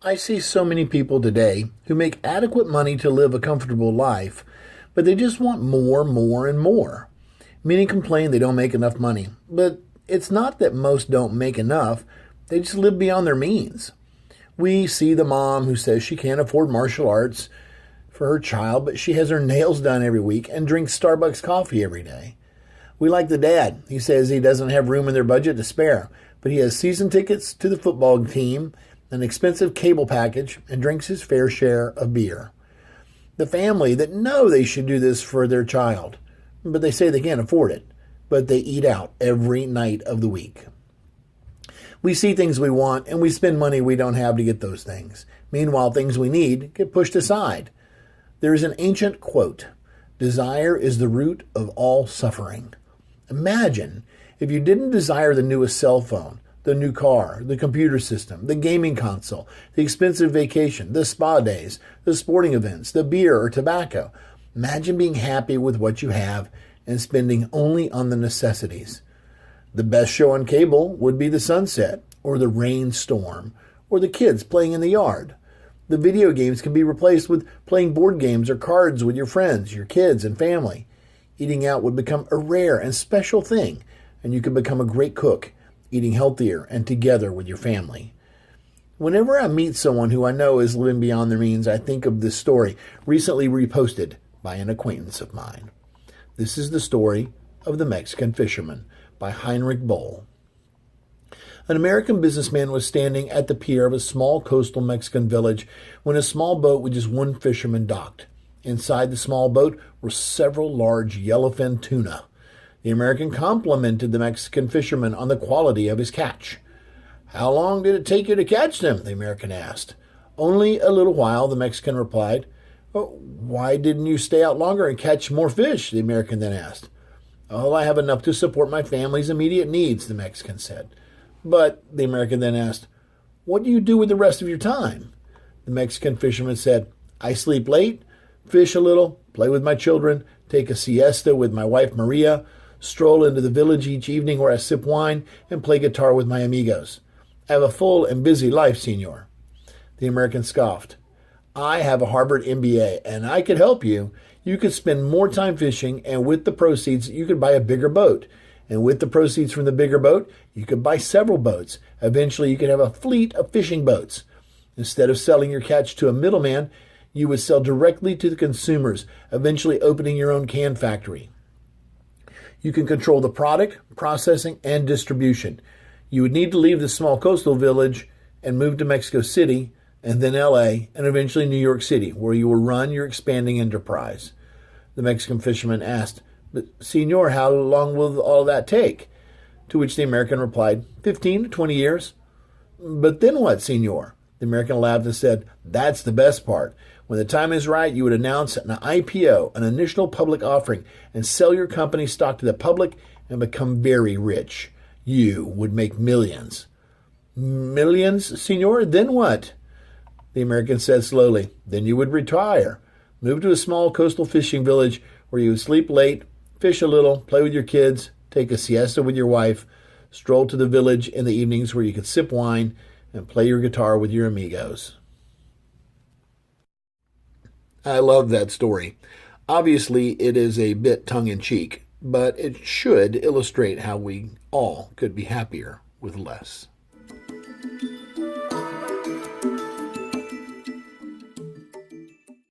I see so many people today who make adequate money to live a comfortable life, but they just want more, more, and more. Many complain they don't make enough money, but it's not that most don't make enough, they just live beyond their means. We see the mom who says she can't afford martial arts for her child, but she has her nails done every week and drinks Starbucks coffee every day. We like the dad. He says he doesn't have room in their budget to spare, but he has season tickets to the football team, an expensive cable package, and drinks his fair share of beer. The family that know they should do this for their child, but they say they can't afford it, but they eat out every night of the week. We see things we want and we spend money we don't have to get those things. Meanwhile, things we need get pushed aside. There is an ancient quote, "Desire is the root of all suffering." Imagine if you didn't desire the newest cell phone, the new car, the computer system, the gaming console, the expensive vacation, the spa days, the sporting events, the beer or tobacco. Imagine being happy with what you have and spending only on the necessities. The best show on cable would be the sunset, or the rainstorm, or the kids playing in the yard. The video games can be replaced with playing board games or cards with your friends, your kids, and family. Eating out would become a rare and special thing, and you could become a great cook, eating healthier and together with your family. Whenever I meet someone who I know is living beyond their means, I think of this story, recently reposted by an acquaintance of mine. This is the story of the Mexican Fisherman by Heinrich Boll. An American businessman was standing at the pier of a small coastal Mexican village when a small boat with just one fisherman docked. Inside the small boat were several large yellowfin tuna. The American complimented the Mexican fisherman on the quality of his catch. "How long did it take you to catch them?" the American asked. "Only a little while," the Mexican replied. "Why didn't you stay out longer and catch more fish?" the American then asked. "Oh, I have enough to support my family's immediate needs," the Mexican said. "But," the American then asked, "what do you do with the rest of your time?" The Mexican fisherman said, "I sleep late, fish a little, play with my children, take a siesta with my wife Maria, stroll into the village each evening where I sip wine and play guitar with my amigos. I have a full and busy life, senor." The American scoffed. "I have a Harvard MBA, and I could help you. You could spend more time fishing, and with the proceeds, you could buy a bigger boat. And with the proceeds from the bigger boat, you could buy several boats. Eventually, you could have a fleet of fishing boats. Instead of selling your catch to a middleman, you would sell directly to the consumers, eventually opening your own can factory. You can control the product, processing, and distribution. You would need to leave the small coastal village and move to Mexico City, and then LA, and eventually New York City, where you will run your expanding enterprise." The Mexican fisherman asked, "But, senor, how long will all that take?" To which the American replied, 15 to 20 years. "But then what, senor?" The American laughed and said, "That's the best part. When the time is right, you would announce an IPO, an initial public offering, and sell your company stock to the public and become very rich. You would make millions." "Millions, senor? Then what?" The American said slowly, "Then you would retire, move to a small coastal fishing village where you would sleep late, fish a little, play with your kids, take a siesta with your wife, stroll to the village in the evenings where you could sip wine and play your guitar with your amigos." I love that story. Obviously, it is a bit tongue-in-cheek, but it should illustrate how we all could be happier with less.